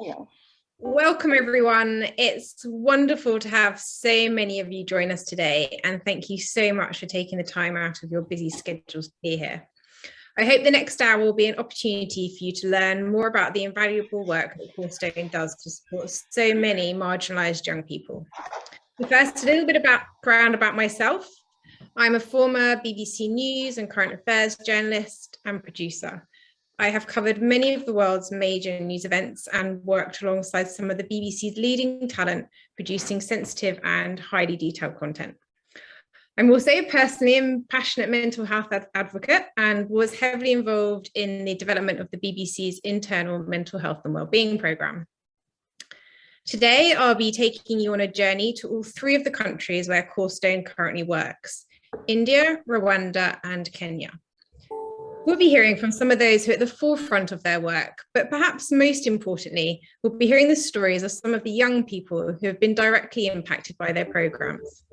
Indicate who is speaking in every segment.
Speaker 1: Yeah.
Speaker 2: Welcome everyone. It's wonderful to have so many of you join us today, and thank you so much for taking the time out of your busy schedules to be here. I hope the next hour will be an opportunity for you to learn more about the invaluable work that CorStone does to support so many marginalised young people. But first, a little bit of background about myself. I'm a former BBC News and current affairs journalist and producer. I have covered many of the world's major news events and worked alongside some of the BBC's leading talent, producing sensitive and highly detailed content. I'm also personally a passionate mental health advocate and was heavily involved in the development of the BBC's internal mental health and wellbeing programme. Today, I'll be taking you on a journey to all three of the countries where CorStone currently works: India, Rwanda, and Kenya. We'll be hearing from some of those who are at the forefront of their work, but perhaps most importantly, we'll be hearing the stories of some of the young people who have been directly impacted by their programs.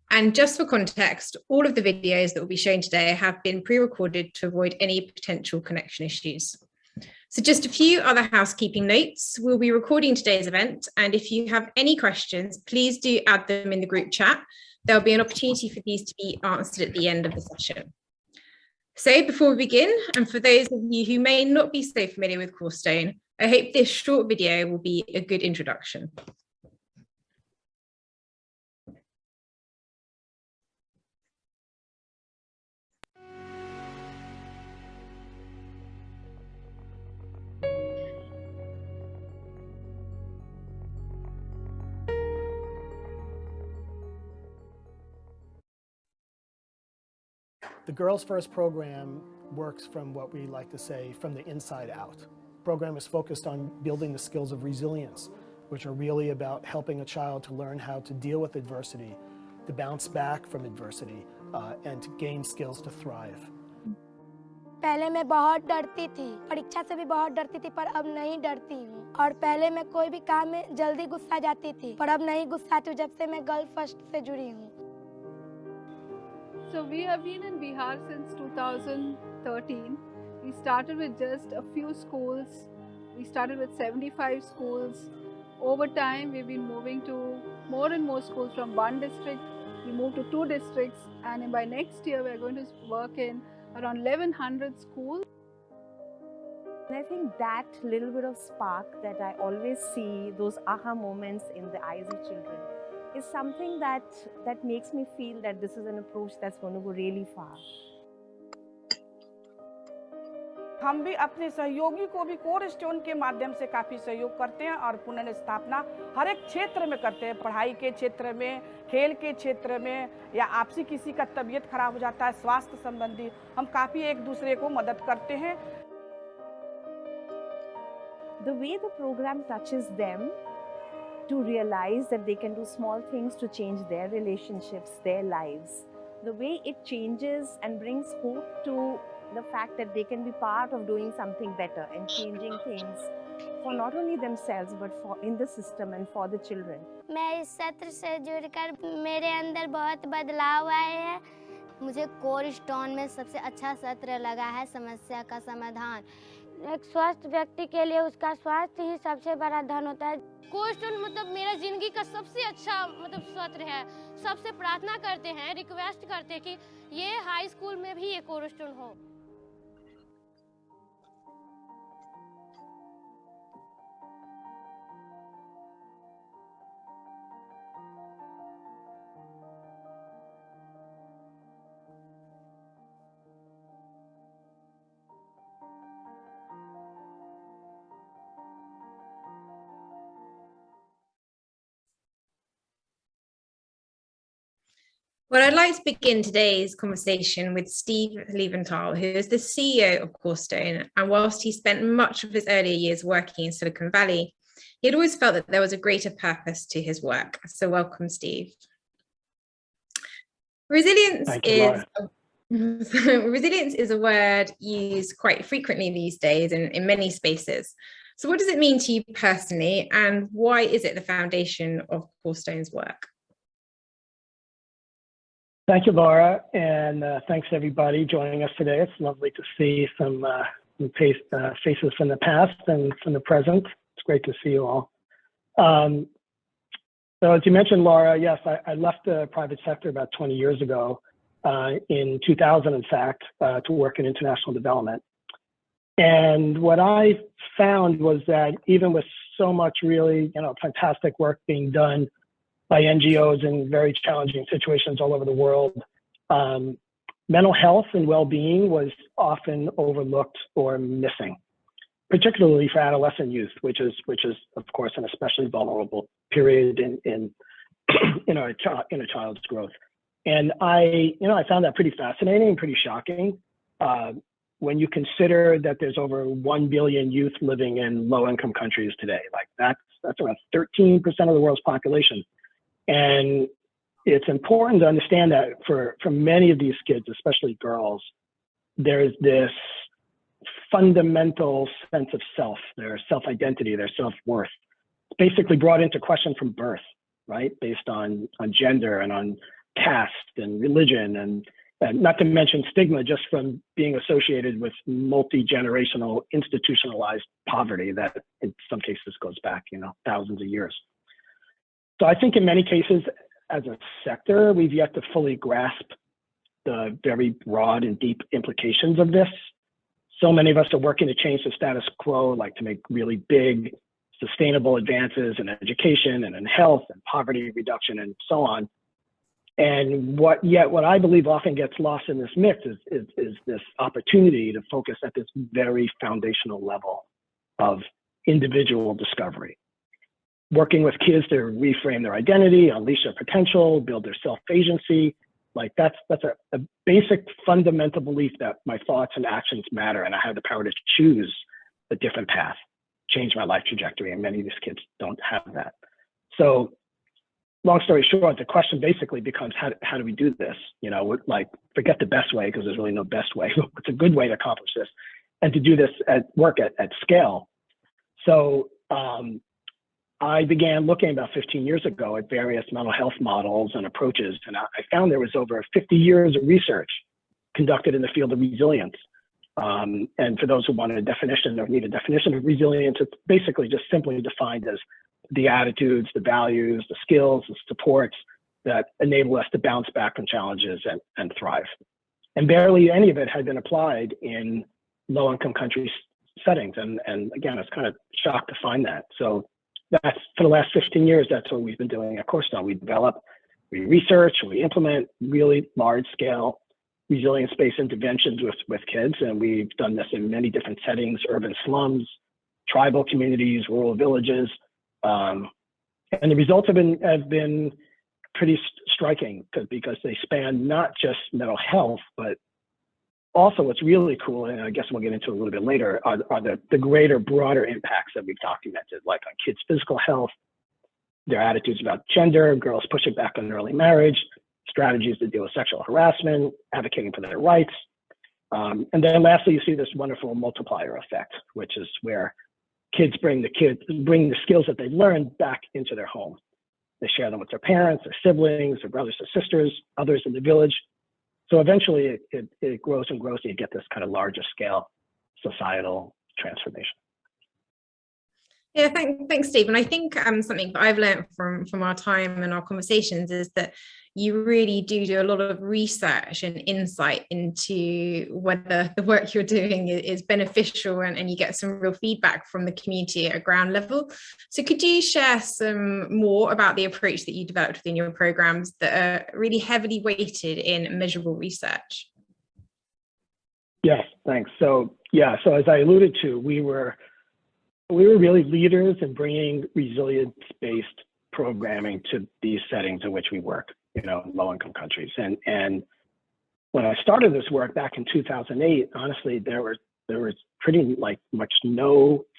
Speaker 2: And just for context, all of the videos that will be shown today have been pre-recorded to avoid any potential connection issues. So just a few other housekeeping notes. We'll be recording today's event, and if you have any questions, please do add them in the group chat. There'll be an opportunity for these to be answered at the end of the session. So before we begin, and for those of you who may not be so familiar with CorStone, I hope this short video will be a good introduction.
Speaker 3: The Girls First program works from what we like to say, from the inside out. The program is focused on building the skills of resilience, which are really about helping a child to learn how to deal with adversity, to bounce back from adversity, and to gain skills to thrive.
Speaker 4: पहले मैं बहुत डरती थी, परीक्षा से भी बहुत डरती थी, पर अब नहीं डरती हूँ। और पहले मैं कोई भी काम में जल्दी गुस्सा जाती थी, पर अब नहीं गुस्साती हूँ जब से मैं गर्ल फर्स्ट से जुड़ी हूँ।
Speaker 5: So we have been in Bihar since 2013. We started with just a few schools. We started with 75 schools. Over time, we've been moving to more and more schools. From one district, we moved to 2 districts, and by next year, we're going to work in around 1100 schools.
Speaker 6: And I think that little bit of spark that I always see, those aha moments in the eyes of children, is something that makes me feel that this is an approach that's going to go really far.
Speaker 7: हम भी अपने सहयोगी को भी कोरस्टोन के माध्यम से काफ़ी सहयोग करते हैं और पुनर्स्थापना हर एक क्षेत्र में करते हैं। पढ़ाई के क्षेत्र में, खेल के क्षेत्र में, या आपसी किसी का तबीयत खराब हो जाता है, स्वास्थ्य संबंधी, हम काफ़ी एक दूसरे को मदद करते हैं।
Speaker 6: The way the program touches them to realize that they can do small things to change their relationships, their lives. The way it changes and brings hope to the fact that they can be part of doing something better and changing things for not only themselves but for in the system and for the children.
Speaker 4: मैं इस सत्र से जुड़कर मेरे अंदर बहुत बदलाव आए हैं। मुझे कोरस्टोन में सबसे अच्छा सत्र लगा है समस्या का समाधान। एक स्वस्थ व्यक्ति के लिए उसका स्वास्थ्य ही सबसे बड़ा धन होता है।
Speaker 8: कोरस्टोन मतलब मेरा जिंदगी का सबसे अच्छा सत्र है। सबसे प्रार्थना करते हैं, रिक्वेस्ट करते हैं कि ये हाई स्कूल में भी ये कोरस्टोन हो।
Speaker 2: Well, I'd like to begin today's conversation with Steve Leventhal, who is the CEO of CorStone. And whilst he spent much of his earlier years working in Silicon Valley, he'd always felt that there was a greater purpose to his work. So welcome, Steve. Resilience is a word used quite frequently these days in many spaces. So what does it mean to you personally, and why is it the foundation of CorStone's work?
Speaker 1: Thank you, Laura, and thanks everybody joining us today. It's lovely to see some faces from the past and from the present. It's great to see you all. So as you mentioned, Laura, yes, I left the private sector about 20 years ago, in 2000, in fact, to work in international development. And what I found was that even with so much really, fantastic work being done by NGOs in very challenging situations all over the world, mental health and well-being was often overlooked or missing, particularly for adolescent youth, which is of course an especially vulnerable period in a child's growth. And I found that pretty fascinating and pretty shocking when you consider that there's over 1 billion youth living in low-income countries today. Like that's around 13% of the world's population. And it's important to understand that for many of these kids, especially girls, there's this fundamental sense of self, their self-identity, their self-worth. It's basically brought into question from birth, right? Based on gender and on caste and religion, and not to mention stigma just from being associated with multi-generational institutionalized poverty that in some cases goes back, thousands of years. So I think in many cases, as a sector, we've yet to fully grasp the very broad and deep implications of this. So many of us are working to change the status quo, like to make really big, sustainable advances in education and in health and poverty reduction and so on. And what I believe often gets lost in this mix is this opportunity to focus at this very foundational level of individual discovery. Working with kids to reframe their identity, unleash their potential, build their self-agency. Like that's a basic fundamental belief that my thoughts and actions matter and I have the power to choose a different path, change my life trajectory. And many of these kids don't have that. So long story short, the question basically becomes how do we do this? Forget the best way, because there's really no best way. It's a good way to accomplish this and to do this at scale. So I began looking about 15 years ago at various mental health models and approaches, and I found there was over 50 years of research conducted in the field of resilience. And for those who want a definition or need a definition of resilience, it's basically just simply defined as the attitudes, the values, the skills, the supports that enable us to bounce back from challenges and thrive. And barely any of it had been applied in low-income country settings. And again, I was kind of shocked to find that. So that's for the last 15 years, that's what we've been doing at CorStone. We develop, we research, we implement really large-scale resilience-based interventions with kids, and we've done this in many different settings: urban slums, tribal communities, rural villages, and the results have been pretty striking because they span not just mental health, but also what's really cool, and I guess we'll get into a little bit later, are the greater, broader impacts that we've documented, like on kids' physical health, their attitudes about gender, girls pushing back on early marriage, strategies to deal with sexual harassment, advocating for their rights. And then lastly, you see this wonderful multiplier effect, which is where kids bring the skills that they've learned back into their home. They share them with their parents, their siblings, their brothers and sisters, others in the village. So eventually it grows and grows, and you get this kind of larger scale societal transformation.
Speaker 2: Yeah, thanks, Steve. And I think something that I've learned from our time and our conversations is that you really do a lot of research and insight into whether the work you're doing is beneficial, and you get some real feedback from the community at a ground level. So could you share some more about the approach that you developed within your programs that are really heavily weighted in measurable research?
Speaker 1: Yes, thanks. So as I alluded to, we were really leaders in bringing resilience-based programming to these settings in which we work, low-income countries. And when I started this work back in 2008, honestly, there was pretty much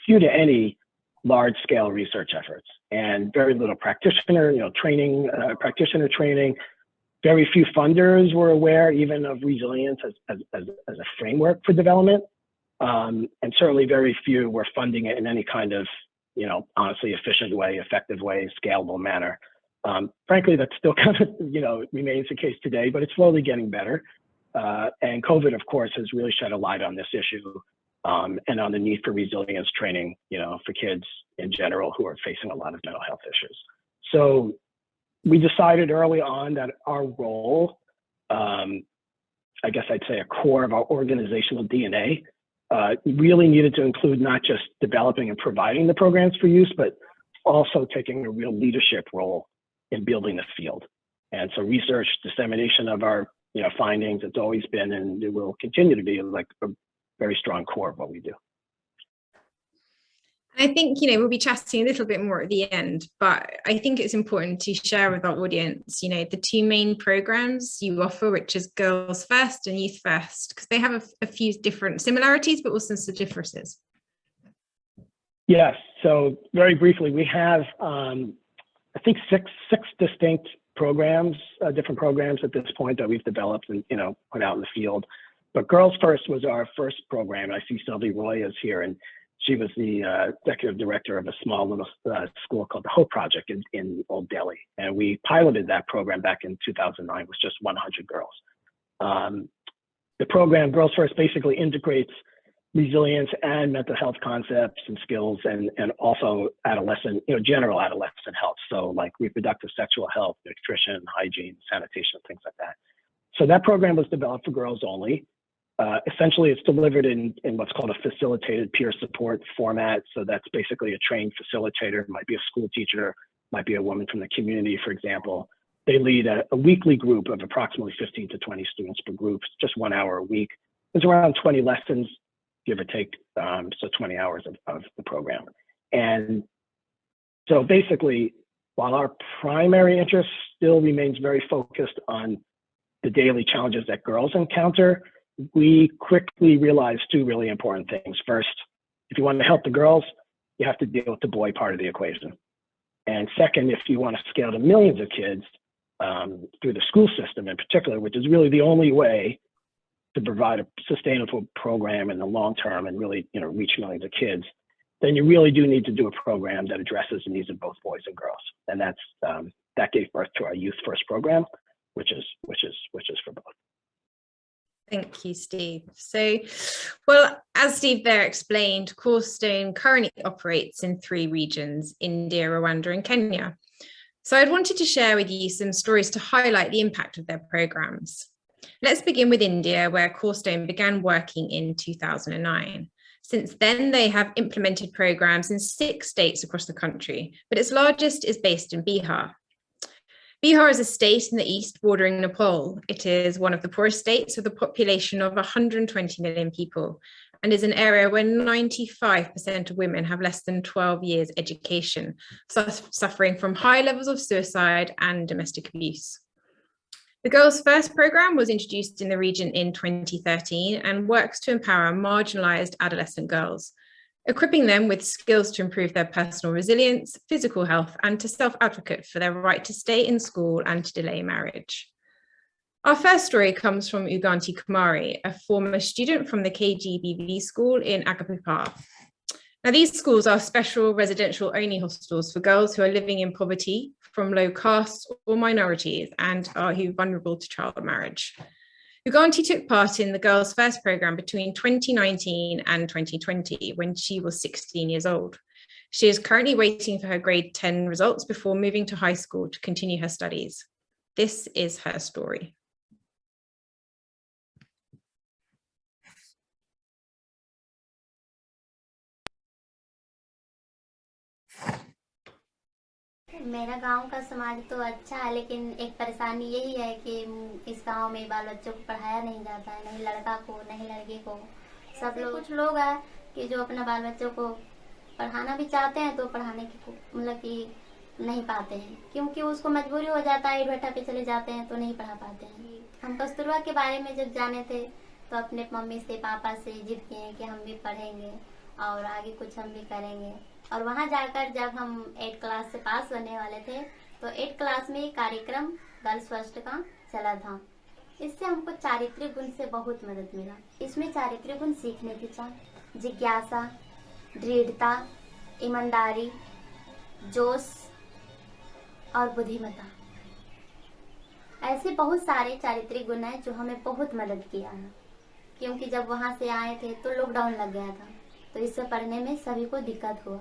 Speaker 1: few to any large-scale research efforts, and very little practitioner training. Very few funders were aware even of resilience as a framework for development. And certainly very few were funding it in any kind of, honestly, efficient way, effective way, scalable manner. Frankly, that still kind of, remains the case today, but it's slowly getting better. And COVID, of course, has really shed a light on this issue. and on the need for resilience training, for kids in general who are facing a lot of mental health issues. So we decided early on that our role, I guess I'd say a core of our organizational DNA, really needed to include not just developing and providing the programs for use, but also taking a real leadership role in building the field. And so research, dissemination of our findings, it's always been and it will continue to be like a very strong core of what we do.
Speaker 2: I think, we'll be chatting a little bit more at the end, but I think it's important to share with our audience, the two main programs you offer, which is Girls First and Youth First, because they have a few different similarities, but also some differences.
Speaker 1: Yes. So very briefly, we have, I think, six distinct programs, different programs at this point that we've developed and, put out in the field. But Girls First was our first program. I see Sylvie Roy is here, and she was the executive director of a small little school called the Hope Project in Old Delhi. And we piloted that program back in 2009 with just 100 girls. The program, Girls First, basically integrates resilience and mental health concepts and skills and also adolescent, general adolescent health. So like reproductive sexual health, nutrition, hygiene, sanitation, things like that. So that program was developed for girls only. Essentially, it's delivered in what's called a facilitated peer support format. So that's basically a trained facilitator, might be a school teacher, might be a woman from the community, for example. They lead a weekly group of approximately 15 to 20 students per group, just 1 hour a week. There's around 20 lessons, give or take, so 20 hours of the program. And so basically, while our primary interest still remains very focused on the daily challenges that girls encounter, we quickly realized two really important things. First, if you want to help the girls, you have to deal with the boy part of the equation. And second, if you want to scale to millions of kids through the school system in particular, which is really the only way to provide a sustainable program in the long term and really reach millions of kids, then you really do need to do a program that addresses the needs of both boys and girls. And that gave birth to our Youth First program, which is for both.
Speaker 2: Thank you, Steve. So, well, as Steve there explained, CorStone currently operates in 3 regions: India, Rwanda, and Kenya. So I'd wanted to share with you some stories to highlight the impact of their programs. Let's begin with India, where CorStone began working in 2009. Since then, they have implemented programs in 6 states across the country, but its largest is based in Bihar. Bihar is a state in the east bordering Nepal. It is one of the poorest states with a population of 120 million people and is an area where 95% of women have less than 12 years education, suffering from high levels of suicide and domestic abuse. The Girls First program was introduced in the region in 2013 and works to empower marginalized adolescent girls, equipping them with skills to improve their personal resilience, physical health, and to self-advocate for their right to stay in school and to delay marriage. Our first story comes from Uganti Kumari, a former student from the KGBV school in Agapipar. Now, these schools are special residential only hostels for girls who are living in poverty, from low castes or minorities, and are who vulnerable to child marriage. Uganti took part in the Girls First program between 2019 and 2020 when she was 16 years old. She is currently waiting for her grade 10 results before moving to high school to continue her studies. This is her story.
Speaker 9: मेरा गांव का समाज तो अच्छा है, लेकिन एक परेशानी यही है कि इस गांव में बाल बच्चों को पढ़ाया नहीं जाता है, नहीं लड़का को नहीं लड़की को। सब लोग, कुछ लोग हैं कि जो अपना बाल बच्चों को पढ़ाना भी चाहते हैं तो पढ़ाने की मतलब कि नहीं पाते हैं, क्योंकि उसको मजबूरी हो जाता है, इधर पे चले जाते हैं तो नहीं पढ़ा पाते हैं। हम कस्तूरबा के बारे में जब जाने थे तो अपने मम्मी से पापा से जिद किए कि हम भी पढ़ेंगे और आगे कुछ हम भी करेंगे। और वहाँ जाकर जब हम 8 क्लास से पास होने वाले थे तो 8 क्लास में कार्यक्रम गर्ल्स फर्स्ट का चला था। इससे हमको चारित्रिक गुण से बहुत मदद मिला। इसमें चारित्रिक गुण सीखने की चाह, जिज्ञासा, दृढ़ता, ईमानदारी, जोश और बुद्धिमत्ता, ऐसे बहुत सारे चारित्रिक गुण हैं जो हमें बहुत मदद किया है। क्योंकि जब वहाँ से आए थे तो लॉकडाउन लग गया था, तो इससे पढ़ने में सभी को दिक्कत हुआ।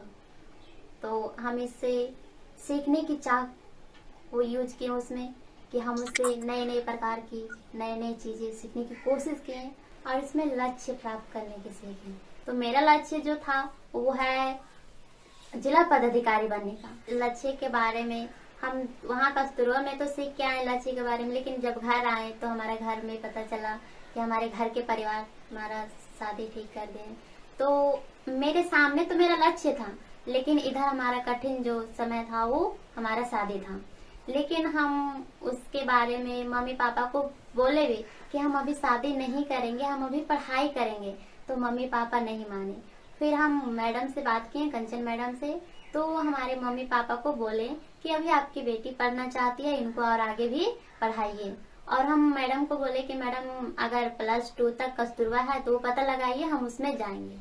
Speaker 9: तो हम इससे सीखने की चाह वो यूज किए उसमें, कि हम उससे नए नए प्रकार की नए नए चीज़ें सीखने की कोशिश किए और इसमें लक्ष्य प्राप्त करने की सीखे। तो मेरा लक्ष्य जो था वो है जिला पदाधिकारी बनने का। लक्ष्य के बारे में हम वहाँ कस्तूरबा में तो सीख के आए लक्ष्य के बारे में, लेकिन जब घर आए तो हमारे घर में पता चला कि हमारे घर के परिवार हमारा शादी ठीक कर दें। तो मेरे सामने तो मेरा लक्ष्य था, लेकिन इधर हमारा कठिन जो समय था वो हमारा शादी था। लेकिन हम उसके बारे में मम्मी पापा को बोले भी कि हम अभी शादी नहीं करेंगे, हम अभी पढ़ाई करेंगे, तो मम्मी पापा नहीं माने। फिर हम मैडम से बात किए, कंचन मैडम से, तो हमारे मम्मी पापा को बोले कि अभी आपकी बेटी पढ़ना चाहती है, इनको और आगे भी पढ़ाइए। और हम मैडम को बोले कि मैडम अगर +2 तक कस्तूरबा है तो वो पता लगाइए, हम उसमें जाएंगे।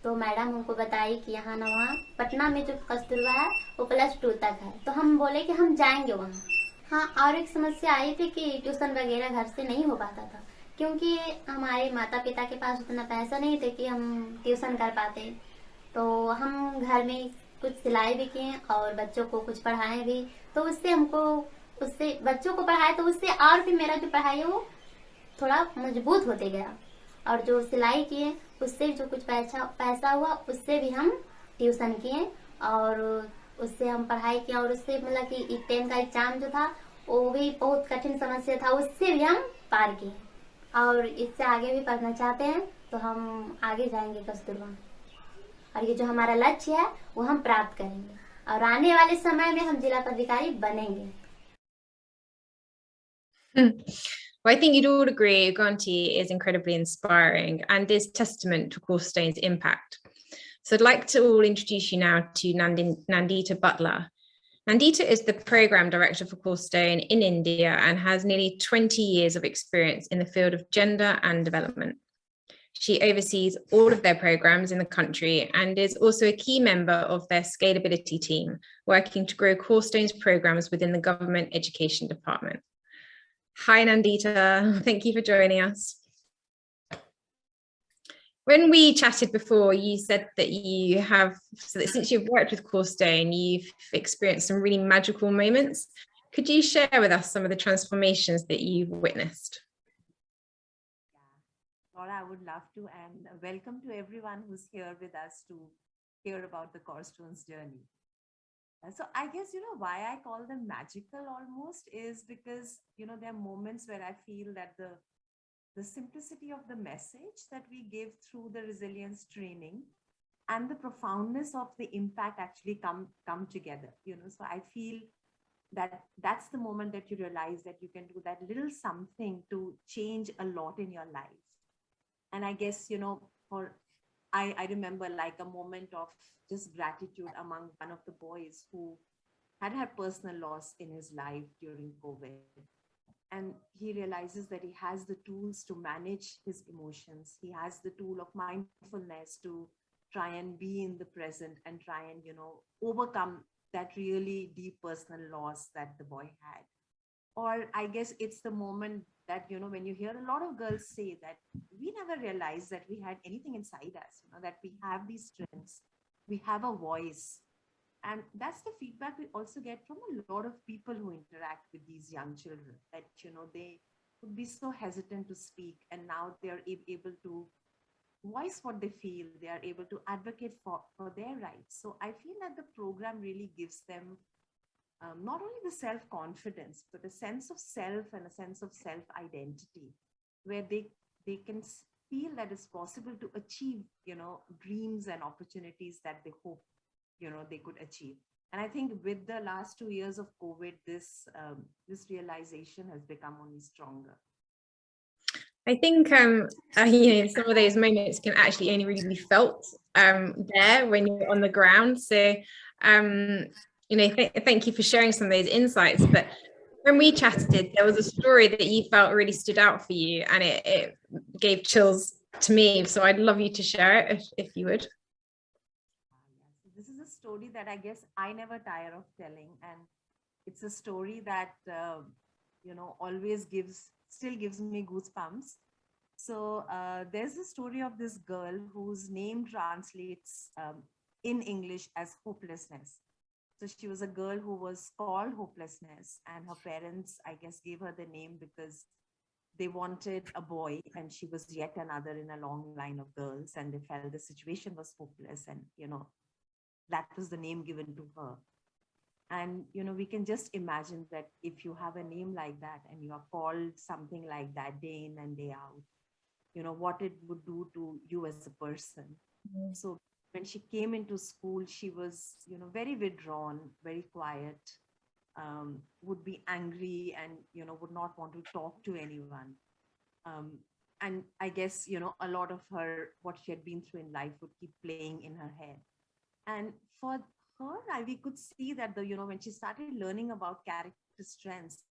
Speaker 9: तो मैडम हमको बताई कि यहाँ ना वहाँ पटना में जो कस्तूरबा है वो +2 तक है, तो हम बोले कि हम जाएंगे वहाँ। हाँ, और एक समस्या आई थी कि ट्यूशन वगैरह घर से नहीं हो पाता था, क्योंकि हमारे माता पिता के पास उतना पैसा नहीं थे कि हम ट्यूशन कर पाते। तो हम घर में कुछ सिलाई भी किए और बच्चों को कुछ पढ़ाए भी, तो उससे बच्चों को पढ़ाए तो उससे और भी मेरा जो पढ़ाई है वो थोड़ा मजबूत होते गया। और जो सिलाई किए उससे जो कुछ पैसा हुआ उससे भी हम ट्यूशन किए और उससे हम पढ़ाई किए, और उससे मतलब कि 10 का एग्जाम जो था वो भी बहुत कठिन समस्या था, उससे भी हम पार किए। और इससे आगे भी पढ़ना चाहते हैं तो हम आगे जाएंगे कस्तूरबा, और ये जो हमारा लक्ष्य है वो हम प्राप्त करेंगे और आने वाले समय में हम जिला पदाधिकारी बनेंगे।
Speaker 2: Well, I think you'd all agree Uganti is incredibly inspiring and is testament to CorStone's impact. So I'd like to all introduce you now to Nandita Butler. Nandita is the program director for CorStone in India and has nearly 20 years of experience in the field of gender and development. She oversees all of their programs in the country and is also a key member of their scalability team, working to grow CorStone's programs within the government education department. Hi, Nandita. Thank you for joining us. When we chatted before, you said that since you've worked with CorStone, you've experienced some really magical moments. Could you share with us some of the transformations that you've witnessed?
Speaker 10: Laura, I would love to, and welcome to everyone who's here with us to hear about the CorStone's journey. So I guess, why I call them magical almost is because, there are moments where I feel that the simplicity of the message that we give through the resilience training and the profoundness of the impact actually come together, so I feel that that's the moment that you realize that you can do that little something to change a lot in your life. And I guess, I remember like a moment of just gratitude among one of the boys who had personal loss in his life during COVID. And he realizes that he has the tools to manage his emotions. He has the tool of mindfulness to try and be in the present and try and, overcome that really deep personal loss that the boy had. Or I guess it's the moment that, when you hear a lot of girls say that we never realized that we had anything inside us, that we have these strengths, we have a voice. And that's the feedback we also get from a lot of people who interact with these young children, that, they would be so hesitant to speak. And now they're able to voice what they feel. They are able to advocate for their rights. So I feel that the program really gives them not only the self-confidence, but a sense of self and a sense of self-identity, where they can feel that it's possible to achieve, dreams and opportunities that they hope, they could achieve. And I think with the last 2 years of COVID, this realization has become only stronger.
Speaker 2: I think, some of those moments can actually only really be felt there when you're on the ground. So, thank you for sharing some of those insights. But when we chatted, there was a story that you felt really stood out for you, and it gave chills to me. So I'd love you to share it if you would.
Speaker 10: This is a story that I guess I never tire of telling, and it's a story that always still gives me goosebumps. So there's the story of this girl whose name translates in English as hopelessness. So she was a girl who was called hopelessness, and her parents, I guess, gave her the name because they wanted a boy, and she was yet another in a long line of girls, and they felt the situation was hopeless, and that was the name given to her. And we can just imagine that if you have a name like that and you are called something like that day in and day out, what it would do to you as a person. So when she came into school, she was very withdrawn, very quiet, would be angry, and would not want to talk to anyone. And I guess a lot of her, what she had been through in life, would keep playing in her head. And for her, we could see that when she started learning about character strengths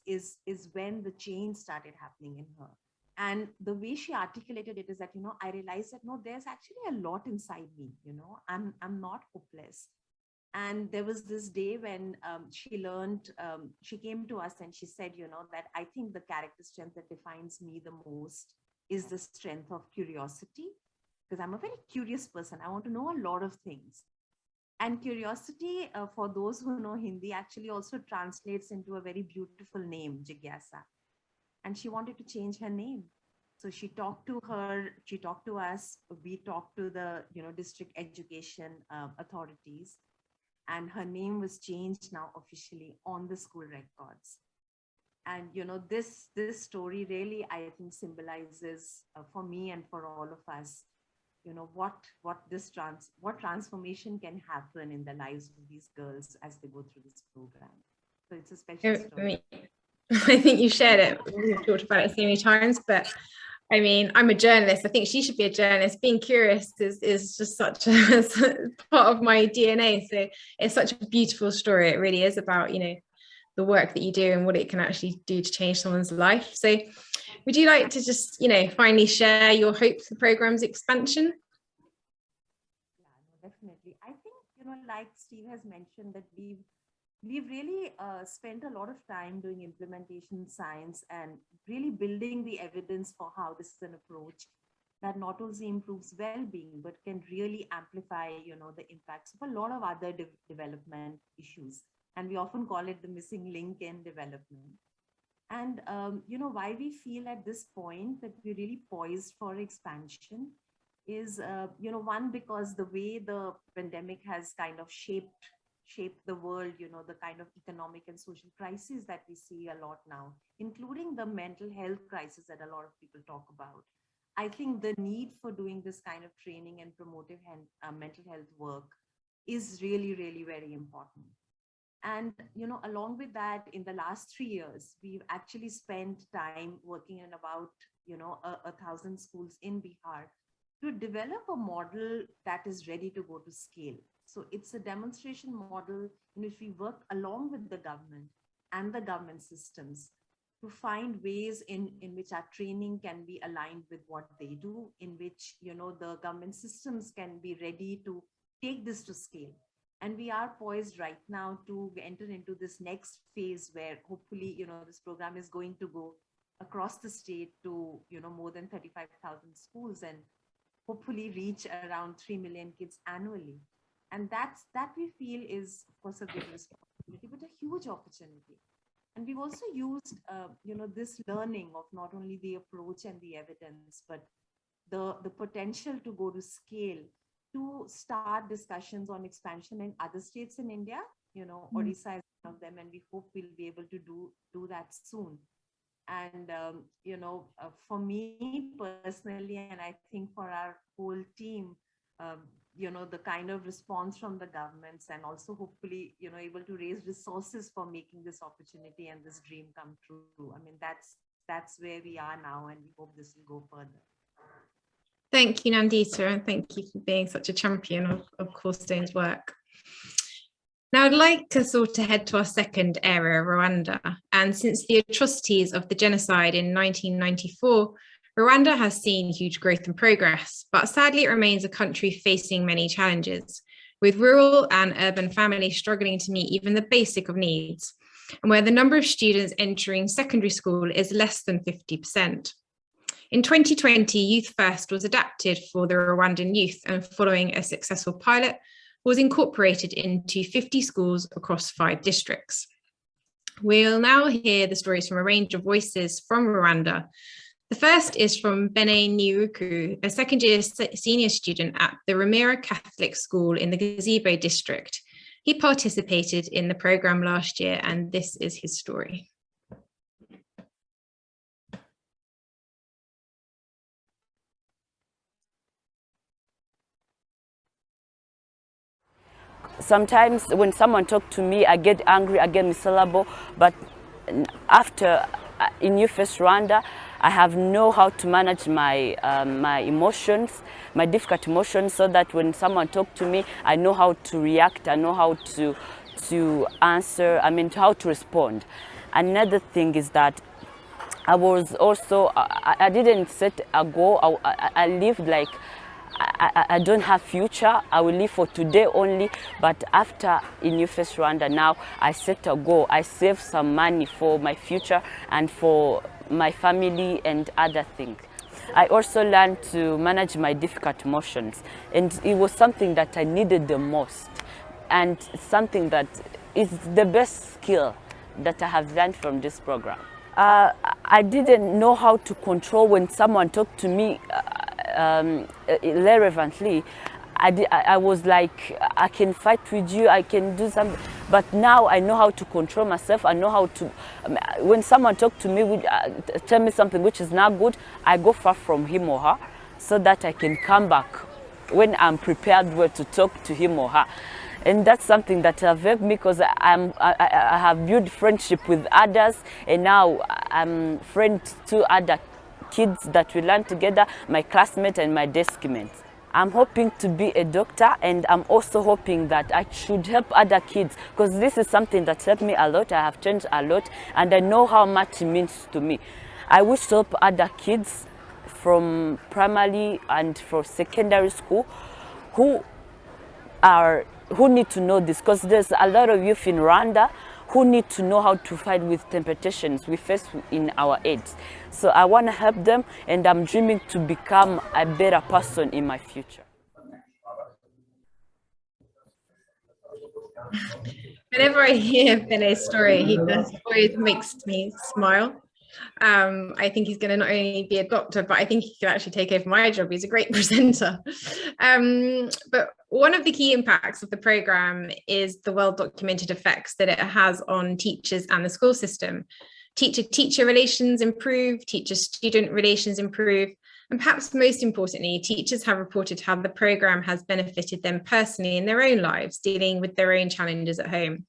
Speaker 10: is when the change started happening in her. And the way she articulated it is that I realized that no, there's actually a lot inside me. I'm not hopeless. And there was this day when she learned, she came to us and she said, that I think the character strength that defines me the most is the strength of curiosity, because I'm a very curious person. I want to know a lot of things. And curiosity, for those who know Hindi, actually also translates into a very beautiful name, Jigyasa. And she wanted to change her name. So she talked to us, we talked to the district education authorities, and her name was changed now officially on the school records. And this story really, I think, symbolizes for me and for all of us, what transformation can happen in the lives of these girls as they go through this program. So it's a special story.
Speaker 2: I think you shared it. We've talked about it so many times, but I mean, I'm a journalist. I think she should be a journalist. Being curious is just such a part of my DNA. So it's such a beautiful story. It really is about, the work that you do and what it can actually do to change someone's life. So would you like to just, finally share your hope for the program's expansion?
Speaker 10: Yeah, no, definitely. I think, like Steve has mentioned, that we've really spent a lot of time doing implementation science and really building the evidence for how this is an approach that not only improves well-being, but can really amplify, the impacts of a lot of other development issues. And we often call it the missing link in development. And, why we feel at this point that we're really poised for expansion is, one, because the way the pandemic has kind of shaped the world, the kind of economic and social crises that we see a lot now, including the mental health crisis that a lot of people talk about. I think the need for doing this kind of training and promotive mental health work is really, really very important. And, along with that, in the last 3 years, we've actually spent time working in about, 1,000 schools in Bihar to develop a model that is ready to go to scale. So it's a demonstration model in which we work along with the government and the government systems to find ways in which our training can be aligned with what they do, in which, the government systems can be ready to take this to scale. And we are poised right now to enter into this next phase where hopefully, this program is going to go across the state to, more than 35,000 schools and hopefully reach around 3 million kids annually. And that we feel is, of course, a big responsibility, but a huge opportunity. And we've also used, this learning of not only the approach and the evidence, but the potential to go to scale, to start discussions on expansion in other states in India. Odisha is one of them, and we hope we'll be able to do that soon. And, for me personally, and I think for our whole team, the kind of response from the governments and also hopefully, able to raise resources for making this opportunity and this dream come true. I mean, that's where we are now, and we hope this will go further.
Speaker 2: Thank you, Nandita, and thank you for being such a champion of CorStone's work. Now, I'd like to sort of head to our second area, Rwanda. And since the atrocities of the genocide in 1994, Rwanda has seen huge growth and progress, but sadly it remains a country facing many challenges, with rural and urban families struggling to meet even the basic of needs, and where the number of students entering secondary school is less than 50%. In 2020, Youth First was adapted for the Rwandan youth, and following a successful pilot, was incorporated into 50 schools across 5 districts. We'll now hear the stories from a range of voices from Rwanda. The first is from Bene Niruku, a second-year senior student at the Ramira Catholic School in the Gazebo district. He participated in the program last year, and this is his story.
Speaker 11: Sometimes when someone talks to me, I get angry, I get miserable, but after in Youth First Rwanda, I have know how to manage my my emotions, my difficult emotions, so that when someone talks to me, I know how to react, I know how to answer, how to respond. Another thing is that I was also, I didn't set a goal, I lived like, I don't have future, I will live for today only, but after in Youth First Rwanda now, I set a goal, I save some money for my future and for my family and other things. I also learned to manage my difficult emotions, and it was something that I needed the most, and something that is the best skill that I have learned from this program. I didn't know how to control when someone talked to me irrelevantly. I was like, I can fight with you, I can do something, but now I know how to control myself. I know how to, when someone talks to me, tell me something which is not good, I go far from him or her so that I can come back when I'm prepared to talk to him or her. And that's something that have helped me, because I have built friendship with others, and now I'm friends to other kids that we learn together, my classmates and my desk mates. I'm hoping to be a doctor, and I'm also hoping that I should help other kids, because this is something that helped me a lot. I have changed a lot, and I know how much it means to me. I wish to help other kids from primary and for secondary school who need to know this, because there's a lot of youth in Rwanda who need to know how to fight with temptations we face in our age. So I want to help them, and I'm dreaming to become a better person in my future.
Speaker 2: Whenever I hear Bene's story, he always makes me smile. I think he's going to not only be a doctor, but I think he can actually take over my job. He's a great presenter. But one of the key impacts of the program is the well-documented effects that it has on teachers and the school system. Teacher-teacher relations improve, teacher-student relations improve, and perhaps most importantly, teachers have reported how the program has benefited them personally in their own lives, dealing with their own challenges at home.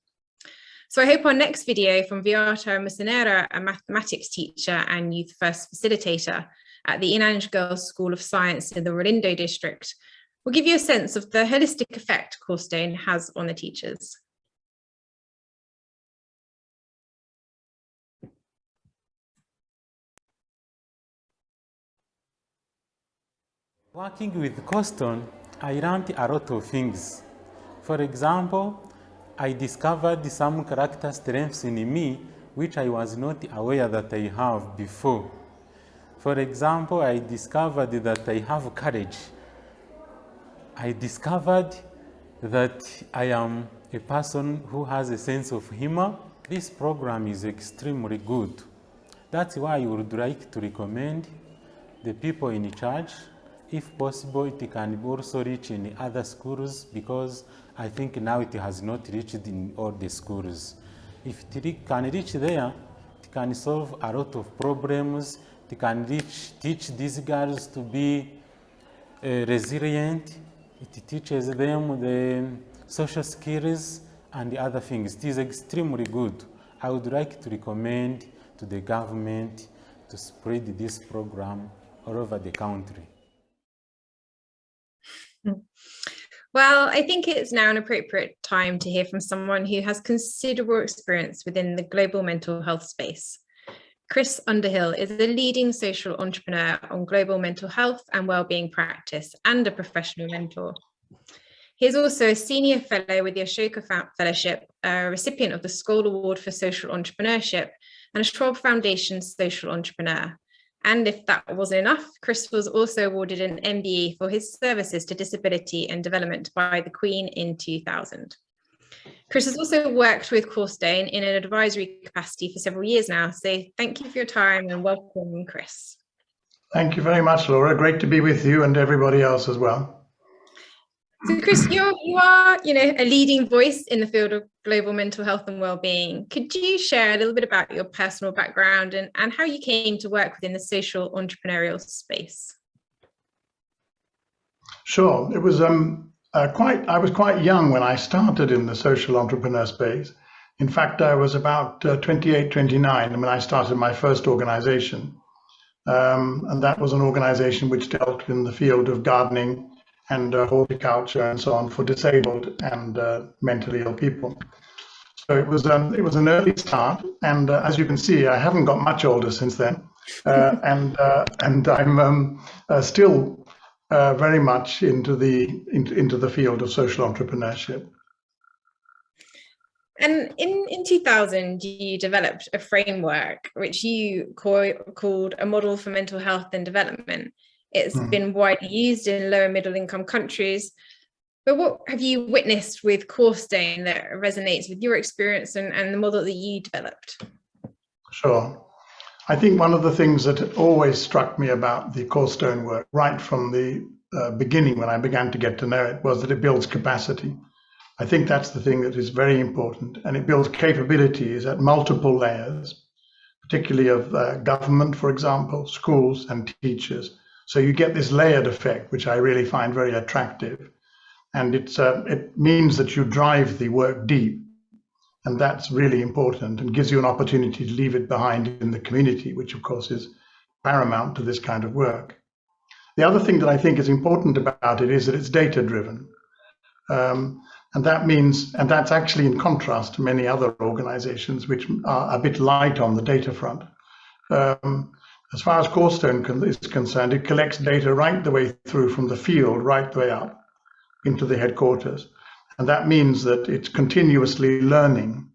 Speaker 2: So I hope our next video from Viata Musanera, a mathematics teacher and Youth First facilitator at the Inange Girls School of Science in the Rulindo district, will give you a sense of the holistic effect CorStone has on the teachers.
Speaker 12: Working with CorStone, I learned a lot of things. For example, I discovered some character strengths in me which I was not aware that I have before. For example, I discovered that I have courage. I discovered that I am a person who has a sense of humor. This program is extremely good. That's why I would like to recommend the people in charge. If possible, it can also reach in other schools, because I think now it has not reached in all the schools. If it can reach there, it can solve a lot of problems. It can teach these girls to be resilient. It teaches them the social skills and the other things. It is extremely good. I would like to recommend to the government to spread this program all over the country.
Speaker 2: Well, I think it's now an appropriate time to hear from someone who has considerable experience within the global mental health space. Chris Underhill is a leading social entrepreneur on global mental health and wellbeing practice and a professional mentor. He is also a senior fellow with the Ashoka Fellowship, a recipient of the Skoll Award for Social Entrepreneurship, and a Schwab Foundation Social Entrepreneur. And if that wasn't enough, Chris was also awarded an MBE for his services to disability and development by the Queen in 2000. Chris has also worked with CorStone in an advisory capacity for several years now. So thank you for your time and welcome, Chris.
Speaker 13: Thank you very much, Laura. Great to be with you and everybody else as well.
Speaker 2: So Chris, you are, a leading voice in the field of global mental health and well-being. Could you share a little bit about your personal background and how you came to work within the social entrepreneurial space?
Speaker 13: Sure. It was I was quite young when I started in the social entrepreneur space. In fact, I was about 28, 29 when I started my first organization. And that was an organization which dealt in the field of gardening and horticulture and so on for disabled and mentally ill people. So it was an early start, and as you can see, I haven't got much older since then, and I'm still very much into the field of social entrepreneurship.
Speaker 2: And in 2000, you developed a framework which you called a model for mental health and development. It's been widely used in low and middle income countries. But what have you witnessed with CorStone that resonates with your experience and the model that you developed?
Speaker 13: Sure. I think one of the things that always struck me about the CorStone work, right from the beginning when I began to get to know it, was that it builds capacity. I think that's the thing that is very important, and it builds capabilities at multiple layers, particularly of government, for example, schools and teachers. So you get this layered effect, which I really find very attractive. And it means that you drive the work deep, and that's really important and gives you an opportunity to leave it behind in the community, which of course is paramount to this kind of work. The other thing that I think is important about it is that it's data driven. And that means, and that's actually in contrast to many other organizations which are a bit light on the data front. As far as CorStone is concerned, it collects data right the way through from the field, right the way up into the headquarters. And that means that it's continuously learning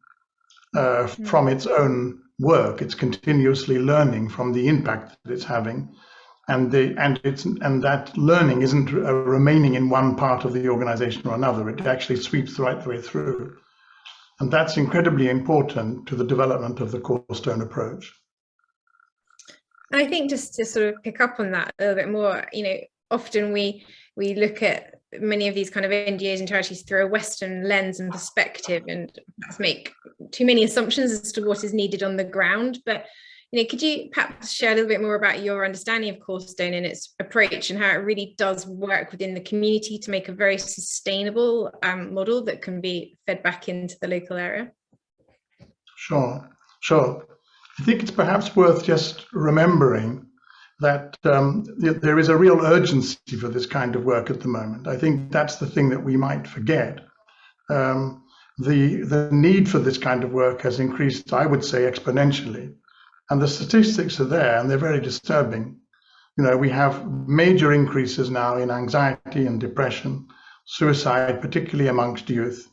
Speaker 13: from its own work. It's continuously learning from the impact that it's having. And that learning isn't remaining in one part of the organization or another. It actually sweeps right the way through. And that's incredibly important to the development of the CorStone approach.
Speaker 2: And I think just to sort of pick up on that a little bit more, often we look at many of these kind of NGOs and charities through a Western lens and perspective and make too many assumptions as to what is needed on the ground. But, could you perhaps share a little bit more about your understanding of CorStone and its approach and how it really does work within the community to make a very sustainable model that can be fed back into the local area?
Speaker 13: Sure. I think it's perhaps worth just remembering that there is a real urgency for this kind of work at the moment. I think that's the thing that we might forget. The need for this kind of work has increased, I would say, exponentially. And the statistics are there, and they're very disturbing. We have major increases now in anxiety and depression, suicide, particularly amongst youth,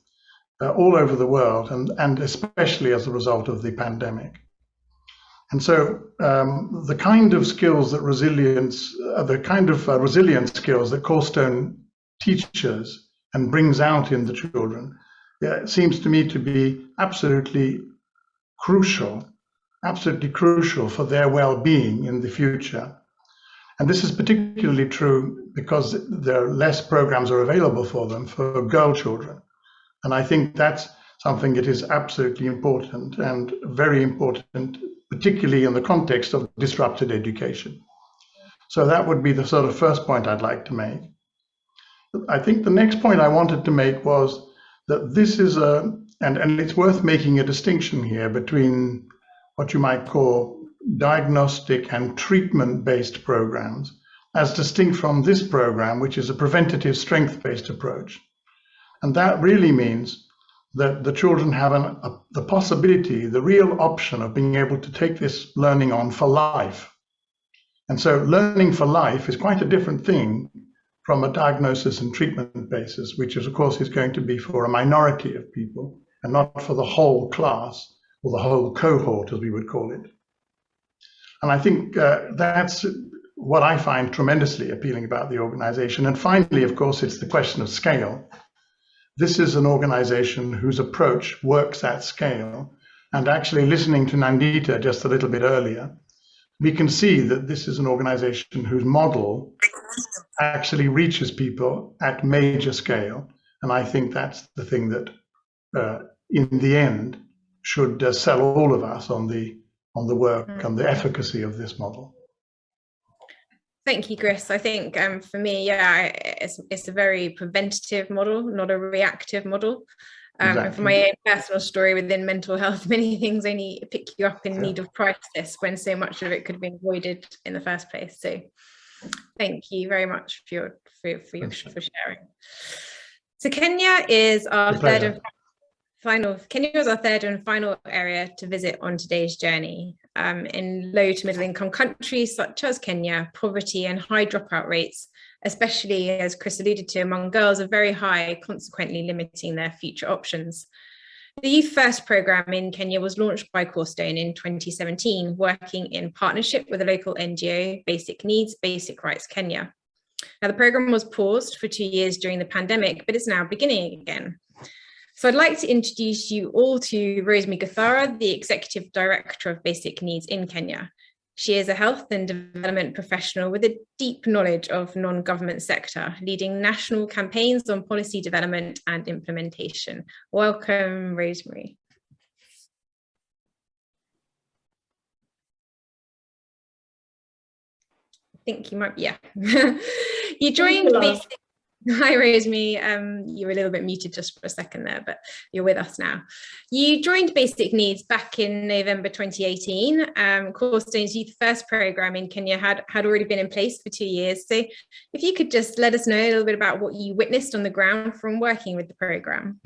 Speaker 13: all over the world, and especially as a result of the pandemic. And so the kind of skills that resilience skills that CorStone teaches and brings out in the children, it seems to me to be absolutely crucial for their well-being in the future. And this is particularly true because less programs are available for them for girl children. And I think that's something that is absolutely important and very important, particularly in the context of disrupted education. So that would be the sort of first point I'd like to make. I think the next point I wanted to make was that this is and it's worth making a distinction here between what you might call diagnostic and treatment-based programs, as distinct from this program, which is a preventative strength-based approach. And that really means that the children have the possibility, the real option of being able to take this learning on for life. And so learning for life is quite a different thing from a diagnosis and treatment basis, which is, of course, is going to be for a minority of people and not for the whole class or the whole cohort, as we would call it. And I think that's what I find tremendously appealing about the organization. And finally, of course, it's the question of scale. This is an organization whose approach works at scale. And actually listening to Nandita just a little bit earlier, we can see that this is an organization whose model actually reaches people at major scale. And I think that's the thing that in the end should sell all of us on the work and the efficacy of this model.
Speaker 2: Thank you, Chris. I think for me, yeah, it's a very preventative model, not a reactive model.
Speaker 13: Exactly.
Speaker 2: And for my own personal story within mental health, many things only pick you up in need of crisis when so much of it could have been avoided in the first place. So thank you very much for sharing. So Kenya is our third and final area to visit on today's journey. In low to middle income countries such as Kenya, poverty and high dropout rates, especially as Chris alluded to, among girls are very high, consequently limiting their future options. The Youth First programme in Kenya was launched by CorStone in 2017, working in partnership with a local NGO, Basic Needs, Basic Rights Kenya. Now, the programme was paused for 2 years during the pandemic, but it's now beginning again. So I'd like to introduce you all to Rosemary Gathara, the Executive Director of Basic Needs in Kenya. She is a health and development professional with a deep knowledge of non-government sector, leading national campaigns on policy development and implementation. Welcome, Rosemary. I think you might, yeah. You joined Basic. Hi, Rosemary. You were a little bit muted just for a second there, but you're with us now. You joined Basic Needs back in November 2018. CorStone's Youth First programme in Kenya had already been in place for 2 years. So if you could just let us know a little bit about what you witnessed on the ground from working with the programme.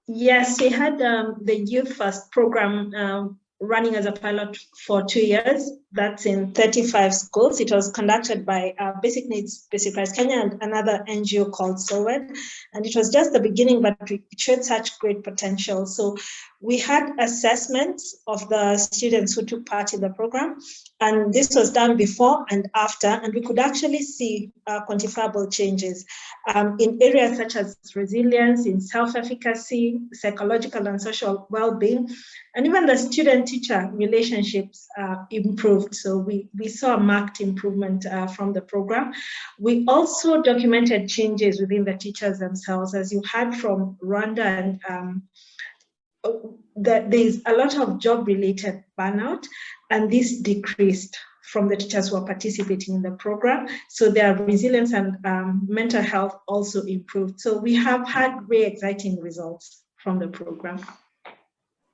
Speaker 14: Yes, we had the Youth First programme running as a pilot for 2 years. That's in 35 schools. It was conducted by Basic Needs, Basic Rights Kenya and another NGO called SOWED. And it was just the beginning, but it showed such great potential. So we had assessments of the students who took part in the program. And this was done before and after, and we could actually see quantifiable changes in areas such as resilience, in self-efficacy, psychological and social well-being, and even the student-teacher relationships improved. So we saw a marked improvement from the program. We also documented changes within the teachers themselves, as you heard from Rwanda, and there's a lot of job-related burnout, and this decreased from the teachers who are participating in the program. So their resilience and mental health also improved. So we have had very exciting results from the program.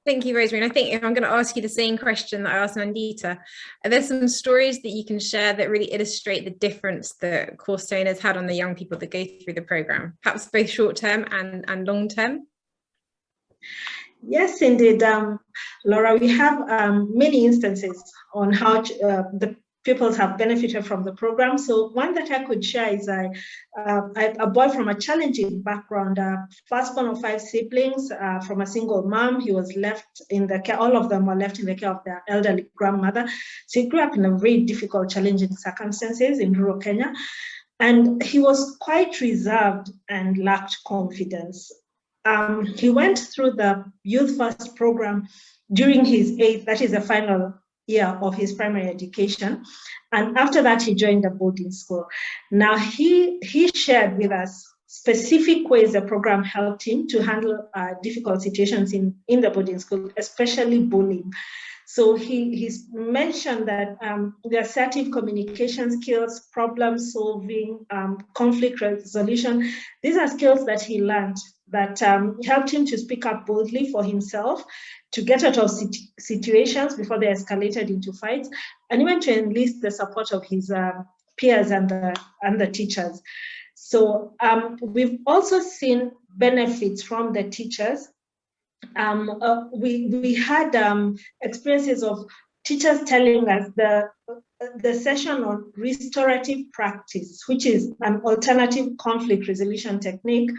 Speaker 2: Thank you, Rosemary. And I think if I'm going to ask you the same question that I asked Nandita, are there some stories that you can share that really illustrate the difference that CorStone has had on the young people that go through the program, perhaps both short-term and long-term?
Speaker 14: Yes, indeed, Laura, we have many instances on how the pupils have benefited from the program. So one that I could share is a boy from a challenging background, firstborn of 5 siblings, from a single mom. He was left in the care, all of them were left in the care of their elderly grandmother. So he grew up in a very difficult, challenging circumstances in rural Kenya. And he was quite reserved and lacked confidence. He went through the Youth First program during his 8th, that is the final year of his primary education. And after that, he joined a boarding school. Now, he shared with us specific ways the program helped him to handle difficult situations in the boarding school, especially bullying. So he's mentioned that the assertive communication skills, problem solving, conflict resolution, these are skills that he learned that helped him to speak up boldly for himself, to get out of situations before they escalated into fights, and even to enlist the support of his peers and the teachers. So we've also seen benefits from the teachers. We had experiences of teachers telling us the session on restorative practice, which is an alternative conflict resolution technique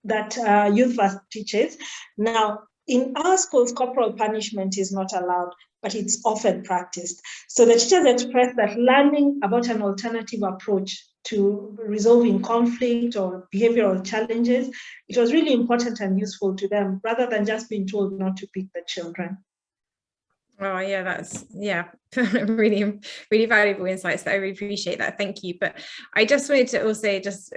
Speaker 14: that Youth First teaches. Now, in our schools, corporal punishment is not allowed. but it's often practiced. So the teachers expressed that learning about an alternative approach to resolving conflict or behavioral challenges, it was really important and useful to them, rather than just being told not to beat the children.
Speaker 2: Oh yeah, that's really, really valuable insights. I really appreciate that. Thank you. But I just wanted to also just,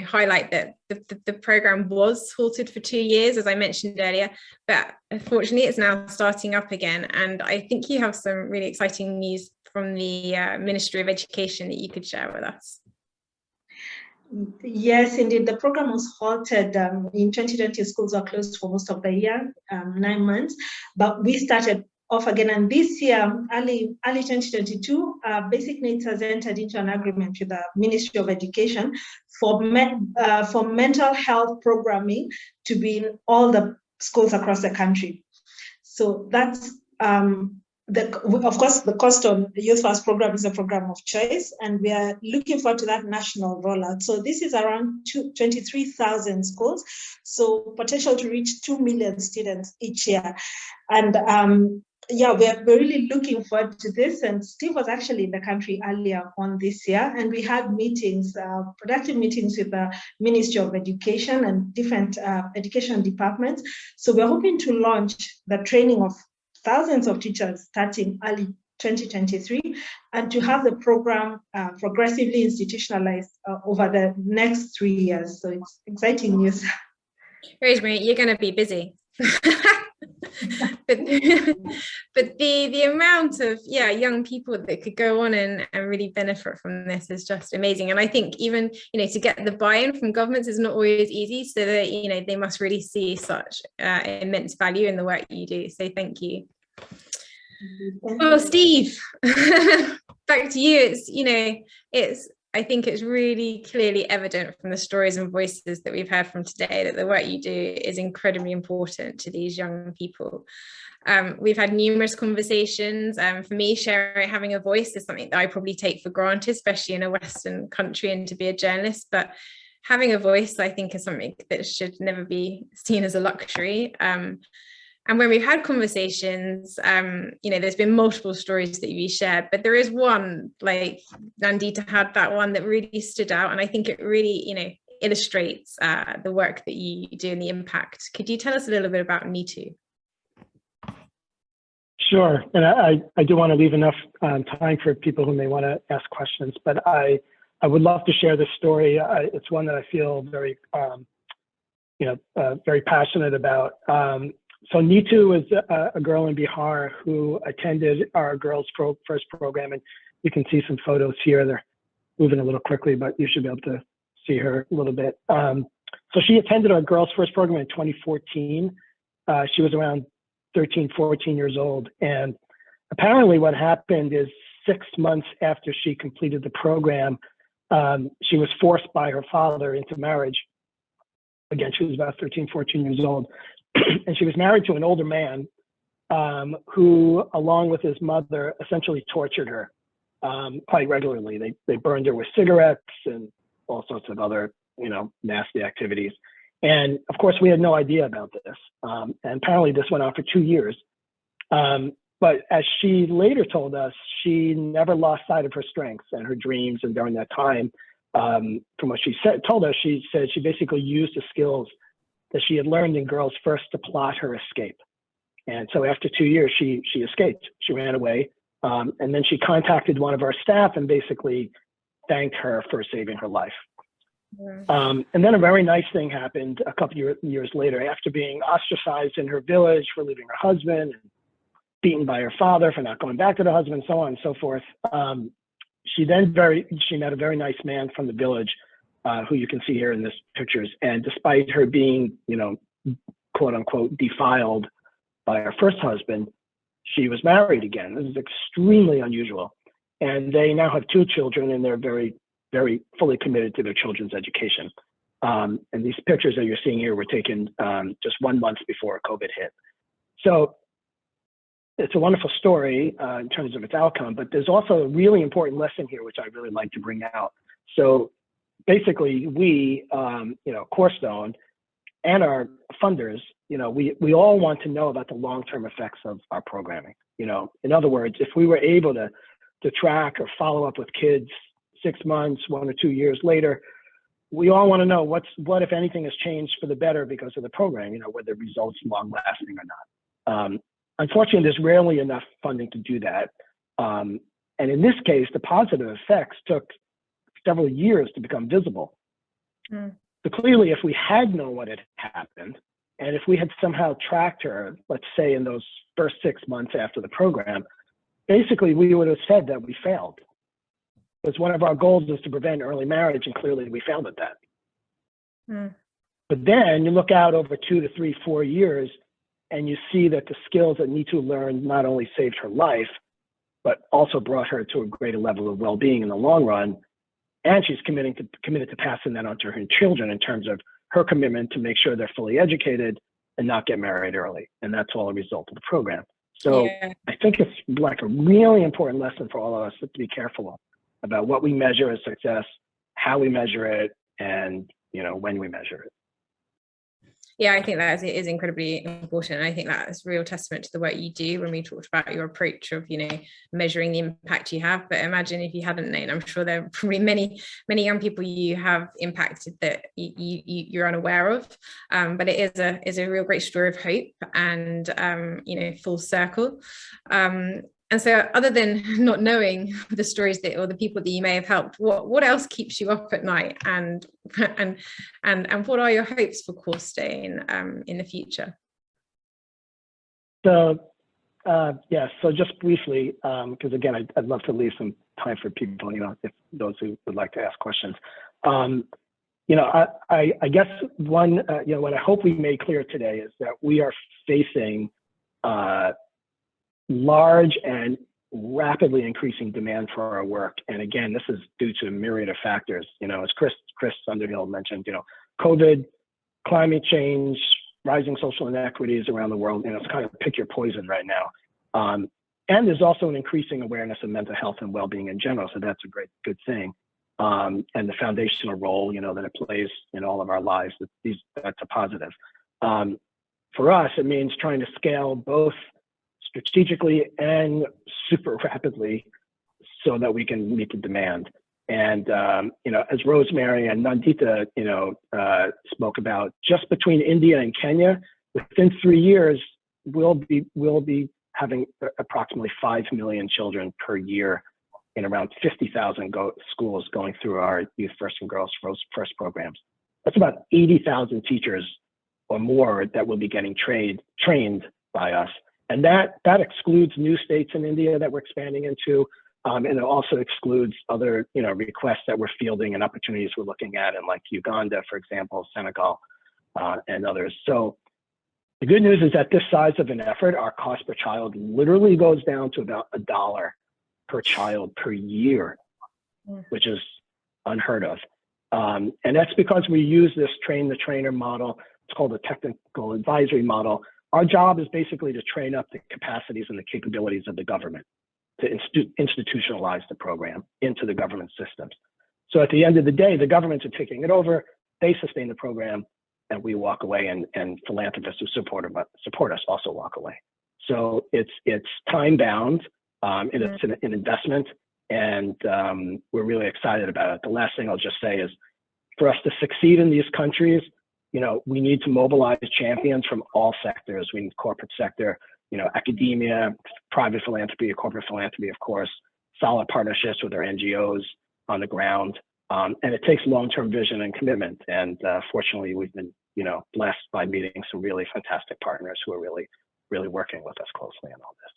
Speaker 2: highlight that the program was halted for 2 years, as I mentioned earlier, but unfortunately it's now starting up again. And I think you have some really exciting news from the Ministry of Education that you could share with us.
Speaker 14: Yes, indeed. The program was halted in 2020. Schools were closed for most of the year, 9 months, but we started off again. And this year, early 2022, Basic Needs has entered into an agreement with the Ministry of Education for mental health programming to be in all the schools across the country. So that's of course, the CorStone Youth First program is a program of choice, and we are looking forward to that national rollout. So this is around 23,000 schools, so potential to reach 2 million students each year. And we're really looking forward to this. And Steve was actually in the country earlier on this year, and we had meetings, productive meetings with the Ministry of Education and different education departments. So we're hoping to launch the training of thousands of teachers starting early 2023, and to have the program progressively institutionalized over the next 3 years. So it's exciting news.
Speaker 2: Rosemary, you're going to be busy. but the amount of young people that could go on and really benefit from this is just amazing. And I think even to get the buy-in from governments is not always easy, so that they must really see such immense value in the work you do. So thank you. Well, Steve, back to you. I think it's really clearly evident from the stories and voices that we've heard from today that the work you do is incredibly important to these young people. We've had numerous conversations. For me, having a voice is something that I probably take for granted, especially in a Western country and to be a journalist. But having a voice, I think, is something that should never be seen as a luxury. And when we've had conversations, there's been multiple stories that you shared, but there is one, like Nandita had that one that really stood out. And I think it really, illustrates the work that you do and the impact. Could you tell us a little bit about Me Too?
Speaker 1: Sure. And I do want to leave enough time for people who may want to ask questions, but I would love to share this story. It's one that I feel very, very passionate about. So Neetu is a girl in Bihar who attended our Girls First program, and you can see some photos here. They're moving a little quickly, but you should be able to see her a little bit. So she attended our Girls First program in 2014. She was around 13, 14 years old. And apparently what happened is 6 months after she completed the program, she was forced by her father into marriage. Again, she was about 13, 14 years old. And she was married to an older man who, along with his mother, essentially tortured her quite regularly. They burned her with cigarettes and all sorts of other, nasty activities. And of course, we had no idea about this. And apparently this went on for 2 years. But as she later told us, she never lost sight of her strengths and her dreams. And during that time, from what she told us, she said she basically used the skills that she had learned in Girls First to plot her escape. And so after 2 years, she escaped. She ran away. And then she contacted one of our staff and basically thanked her for saving her life. And then a very nice thing happened a couple years later. After being ostracized in her village for leaving her husband, and beaten by her father for not going back to the husband, so on and so forth, she met a very nice man from the village, who you can see here in this pictures. And despite her being, quote unquote, defiled by her first husband, she was married again. This is extremely unusual. And they now have 2 children, and they're very, very fully committed to their children's education. And these pictures that you're seeing here were taken just 1 month before COVID hit. So it's a wonderful story in terms of its outcome, but there's also a really important lesson here, which I really like to bring out. So basically, we, CorStone, and our funders we all want to know about the long-term effects of our programming. In other words, if we were able to track or follow up with kids 6 months, 1 or 2 years later, we all want to know what, if anything, has changed for the better because of the program, whether the results long lasting or not. Unfortunately, there's rarely enough funding to do that. And in this case, the positive effects took several years to become visible. So clearly, if we had known what had happened, and if we had somehow tracked her, let's say in those first 6 months after the program, basically we would have said that we failed. Because one of our goals is to prevent early marriage, and clearly we failed at that. But then you look out over 2 to 3, 4 years, and you see that the skills that Nitu learned not only saved her life, but also brought her to a greater level of well-being in the long run. And she's committed to passing that on to her children in terms of her commitment to make sure they're fully educated and not get married early. And that's all a result of the program. So I think it's like a really important lesson for all of us to be careful about what we measure as success, how we measure it, and when we measure it.
Speaker 2: Yeah, I think that is incredibly important. And I think that is a real testament to the work you do when we talked about your approach of, measuring the impact you have. But imagine if you hadn't known, I'm sure there are probably many young people you have impacted that you're unaware of. But it is a real great story of hope and, full circle. And so other than not knowing the stories or the people that you may have helped, what else keeps you up at night, and what are your hopes for CorStone in the future?
Speaker 1: So so just briefly, because again, I'd love to leave some time for people, if those who would like to ask questions. I guess one, what I hope we made clear today is that we are facing large and rapidly increasing demand for our work. And again, this is due to a myriad of factors. As Chris Underhill mentioned, COVID, climate change, rising social inequities around the world. It's kind of pick your poison right now. And there's also an increasing awareness of mental health and well-being in general. So that's a good thing. And the foundational role, that it plays in all of our lives. That's a positive. For us, it means trying to scale both strategically and super rapidly so that we can meet the demand. And, as Rosemary and Nandita, spoke about, just between India and Kenya, within 3 years, we'll be having approximately 5 million children per year in around 50,000 schools going through our Youth First and Girls First programs. That's about 80,000 teachers or more that will be getting trained by us. And that excludes new states in India that we're expanding into, and it also excludes other requests that we're fielding and opportunities we're looking at in like Uganda, for example, Senegal, and others. So the good news is that this size of an effort, our cost per child literally goes down to about $1 per child per year, which is unheard of. And that's because we use this train the trainer model. It's called a technical advisory model. Our job is basically to train up the capacities and the capabilities of the government to institutionalize the program into the government systems. So at the end of the day, the governments are taking it over, they sustain the program, and we walk away, and philanthropists who support us also walk away. So it's time bound, and it's an investment, and we're really excited about it. The last thing I'll just say is, for us to succeed in these countries, we need to mobilize champions from all sectors. We need corporate sector, academia, private philanthropy, corporate philanthropy, of course, solid partnerships with our NGOs on the ground. And it takes long-term vision and commitment. And fortunately, we've been, blessed by meeting some really fantastic partners who are really, really working with us closely on all this.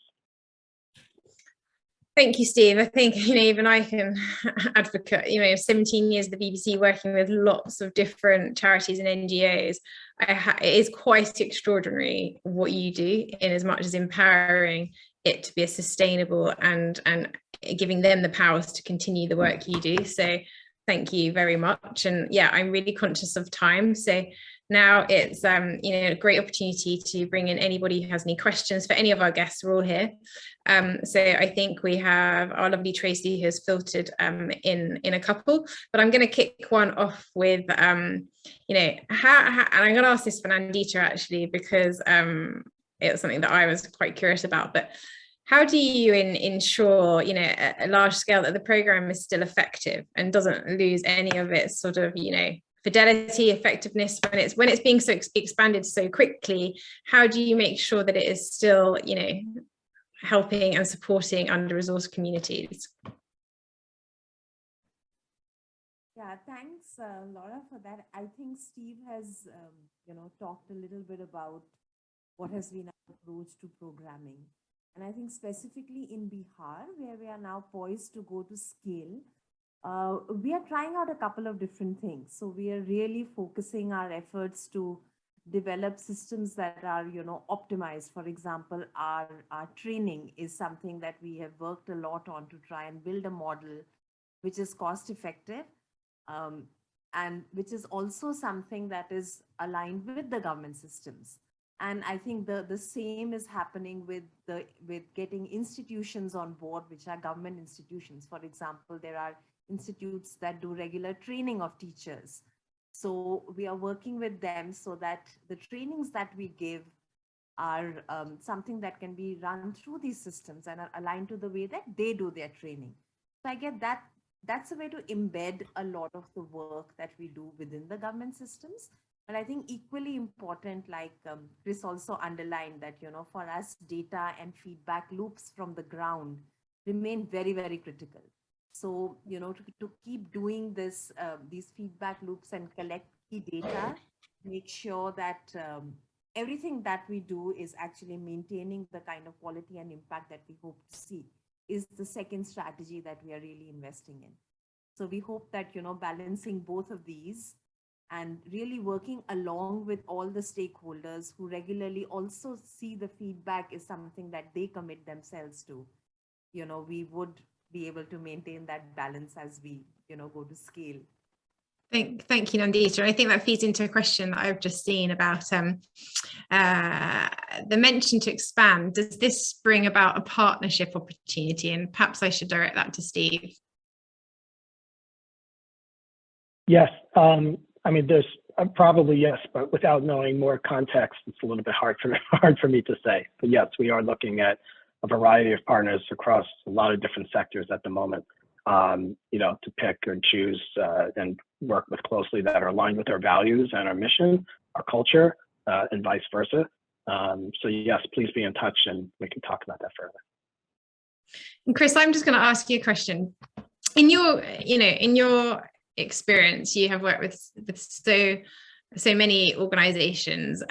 Speaker 2: Thank you, Steve. I think, even I can advocate, 17 years at the BBC working with lots of different charities and NGOs. It is quite extraordinary what you do, in as much as empowering it to be a sustainable and giving them the powers to continue the work you do. So thank you very much. And yeah, I'm really conscious of time. So Now it's a great opportunity to bring in anybody who has any questions for any of our guests. We're all here. So I think we have our lovely Tracy who has filtered in a couple, but I'm going to kick one off with and I'm going to ask this for Nandita actually, because it's something that I was quite curious about. But how do you ensure, at a large scale, that the program is still effective and doesn't lose any of its sort of, fidelity, effectiveness when it's being so expanded so quickly? How do you make sure that it is still, helping and supporting under-resourced communities?
Speaker 10: Yeah, thanks, Laura, for that. I think Steve has, talked a little bit about what has been our approach to programming. And I think specifically in Bihar, where we are now poised to go to scale, we are trying out a couple of different things. So we are really focusing our efforts to develop systems that are, optimized. For example, our training is something that we have worked a lot on to try and build a model which is cost effective, and which is also something that is aligned with the government systems. And I think the same is happening with getting institutions on board, which are government institutions. For example, there are institutes that do regular training of teachers. So we are working with them so that the trainings that we give are something that can be run through these systems and are aligned to the way that they do their training. So I get that that's a way to embed a lot of the work that we do within the government systems. But I think equally important, like Chris also underlined, that, for us, data and feedback loops from the ground remain very, very critical. So, to keep doing this, these feedback loops and collect key data, make sure that everything that we do is actually maintaining the kind of quality and impact that we hope to see, is the second strategy that we are really investing in. So we hope that, balancing both of these and really working along with all the stakeholders who regularly also see the feedback is something that they commit themselves to, we would be able to maintain that balance as we, go to scale.
Speaker 2: Thank you, Nandita. I think that feeds into a question that I've just seen about the mention to expand. Does this bring about a partnership opportunity? And perhaps I should direct that to Steve.
Speaker 1: Yes, there's probably yes, but without knowing more context, it's a little bit hard for me to say. But yes, we are looking at a variety of partners across a lot of different sectors at the moment, to pick or choose and work with closely that are aligned with our values and our mission, our culture, and vice versa. So yes, please be in touch and we can talk about that further.
Speaker 2: And Chris, I'm just going to ask you a question. In your experience, you have worked with so many organizations.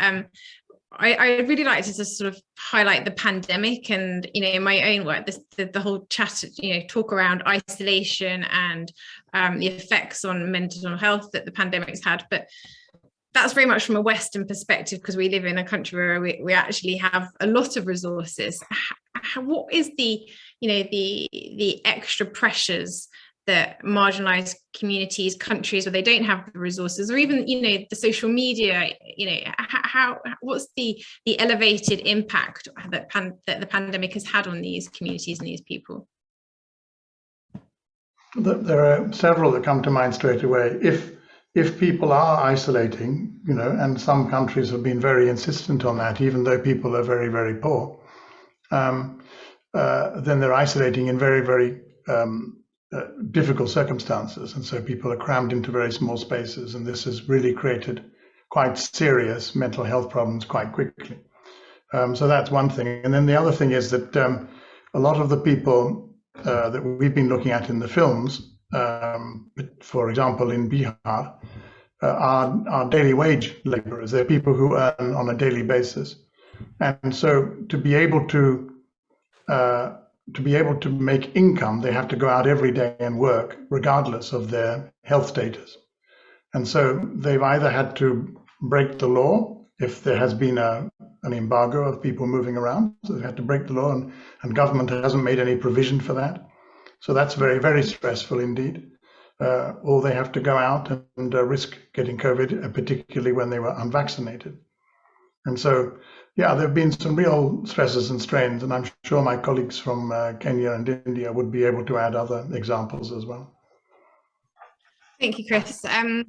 Speaker 2: I really like to just sort of highlight the pandemic and, in my own work, the whole chat, talk around isolation and the effects on mental health that the pandemic's had. But that's very much from a Western perspective, because we live in a country where we actually have a lot of resources. What is the extra pressures that marginalized communities, countries where they don't have the resources, or even, the social media, what's the elevated impact that the pandemic has had on these communities and these people?
Speaker 13: There are several that come to mind straight away. If people are isolating, and some countries have been very insistent on that, even though people are very, very poor, then they're isolating in very, very difficult circumstances, and so people are crammed into very small spaces, and this has really created quite serious mental health problems quite quickly. So that's one thing. And then the other thing is that a lot of the people that we've been looking at in the films, for example in Bihar, are daily wage laborers. They're people who earn on a daily basis, and so to be able to make income, they have to go out every day and work, regardless of their health status. And so they've either had to break the law if there has been an embargo of people moving around. So they've had to break the law, and government hasn't made any provision for that. So that's very, very stressful indeed. or they have to go out and risk getting COVID, particularly when they were unvaccinated. And so, yeah, there have been some real stresses and strains, and I'm sure my colleagues from Kenya and India would be able to add other examples as well.
Speaker 2: Thank you, Chris. I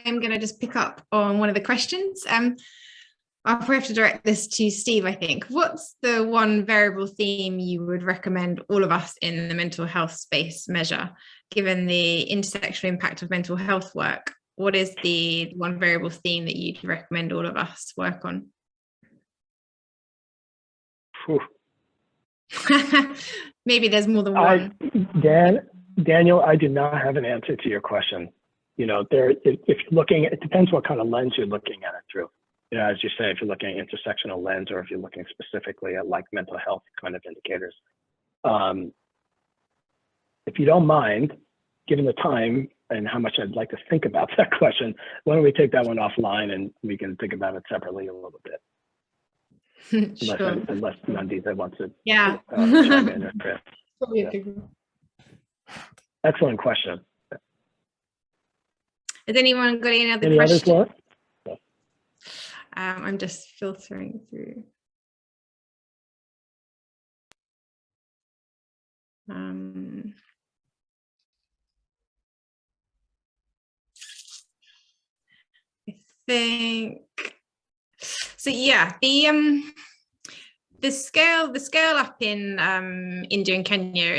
Speaker 2: am going to just pick up on one of the questions. I'll probably have to direct this to Steve, I think. What's the one variable theme you would recommend all of us in the mental health space measure, given the intersectional impact of mental health work? What is the one variable theme that you'd recommend all of us work on? Maybe there's more than one.
Speaker 1: Daniel, I do not have an answer to your question. You know, if you're looking, it depends what kind of lens you're looking at it through. You know, as you say, if you're looking at intersectional lens, or if you're looking specifically at like mental health kind of indicators. If you don't mind, given the time and how much I'd like to think about that question, why don't we take that one offline and we can think about it separately a little bit.
Speaker 2: Sure.
Speaker 1: Unless Nandita wants to
Speaker 2: chime
Speaker 1: in or Chris.
Speaker 2: Yeah.
Speaker 1: Excellent question.
Speaker 2: Has anyone got any other
Speaker 1: others,
Speaker 2: questions? I'm just filtering through. I think so. Yeah, the scale up in India and Kenya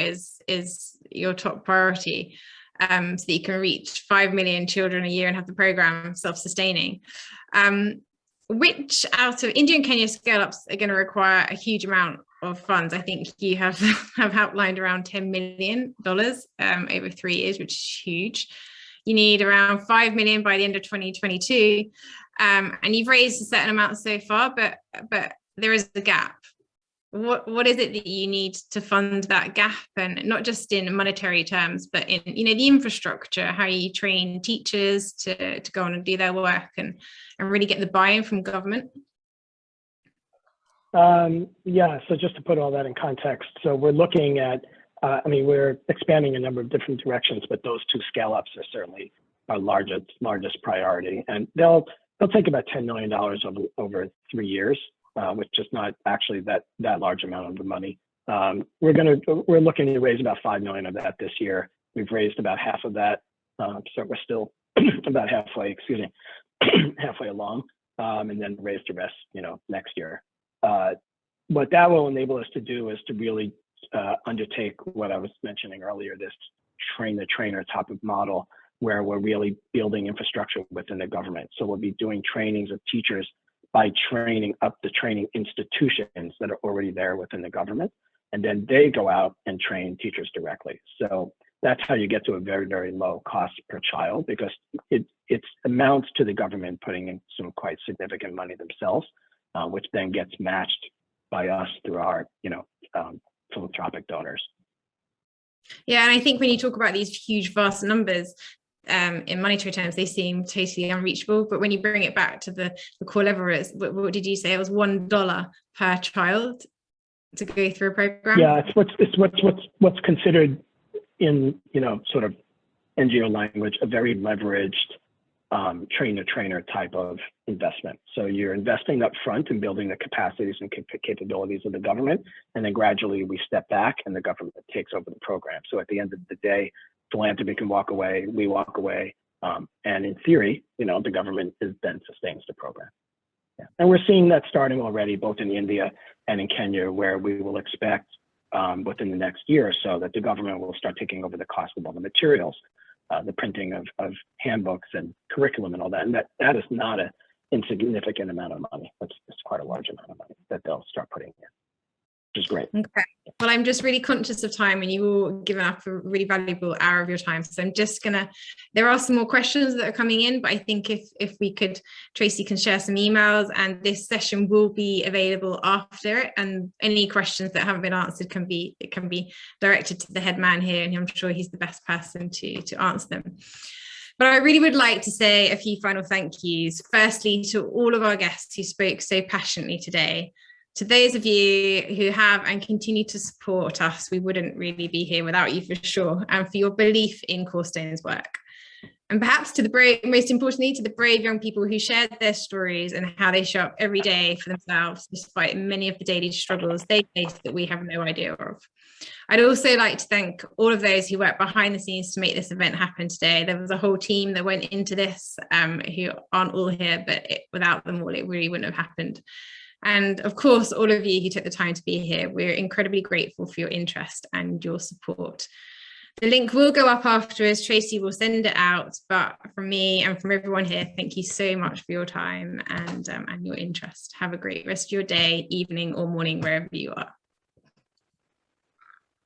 Speaker 2: is your top priority, so that you can reach 5 million children a year and have the program self-sustaining. Which out of India and Kenya scale ups are going to require a huge amount of funds? I think you have outlined around $10 million over 3 years, which is huge. You need around 5 million by the end of 2022, and you've raised a certain amount so far, but there is a gap. What is it that you need to fund that gap, and not just in monetary terms, but in the infrastructure, how you train teachers to go on and do their work and really get the buy-in from government?
Speaker 1: Yeah, so just to put all that in context, so we're looking at, we're expanding a number of different directions, but those 2 scale-ups are certainly our largest priority, and they'll take about $10 million over 3 years. Which is not actually that large amount of the money. We're looking to raise about 5 million of that this year. We've raised about half of that, so we're still about halfway along, and then raise the rest, next year. What that will enable us to do is to really undertake what I was mentioning earlier, this train the trainer type of model, where we're really building infrastructure within the government. So we'll be doing trainings of teachers by training up the training institutions that are already there within the government, and then they go out and train teachers directly. So that's how you get to a very, very low cost per child, because it amounts to the government putting in some quite significant money themselves, which then gets matched by us through our, philanthropic donors.
Speaker 2: Yeah, and I think when you talk about these huge, vast numbers, in monetary terms, they seem totally unreachable. But when you bring it back to the core level, what did you say? It was $1 per child to go through a program.
Speaker 1: Yeah, it's what's considered in sort of NGO language a very leveraged train-the-trainer type of investment. So you're investing up front in building the capacities and capabilities of the government, and then gradually we step back and the government takes over the program. So at the end of the day, philanthropy can walk away, we walk away, and in theory, the government then sustains the program. Yeah. And we're seeing that starting already, both in India and in Kenya, where we will expect within the next year or so that the government will start taking over the cost of all the materials, the printing of handbooks and curriculum and all that. And that is not an insignificant amount of money. It's quite a large amount of money that they'll start putting in, which is great.
Speaker 2: Okay. Well, I'm just really conscious of time, and you all given up a really valuable hour of your time. So I'm just there are some more questions that are coming in, but I think if we could, Tracy can share some emails, and this session will be available after it. And any questions that haven't been answered can be directed to the head man here, and I'm sure he's the best person to answer them. But I really would like to say a few final thank yous. Firstly, to all of our guests who spoke so passionately today. To those of you who have and continue to support us, we wouldn't really be here without you, for sure, and for your belief in CorStone's work. And perhaps to the brave, most importantly, to the brave young people who shared their stories and how they show up every day for themselves, despite many of the daily struggles they face that we have no idea of. I'd also like to thank all of those who worked behind the scenes to make this event happen today. There was a whole team that went into this who aren't all here, but without them all, it really wouldn't have happened. And of course, all of you who took the time to be here, we're incredibly grateful for your interest and your support. The link will go up afterwards. Tracy will send it out, but from me and from everyone here, thank you so much for your time and your interest. Have a great rest of your day, evening, or morning, wherever you are.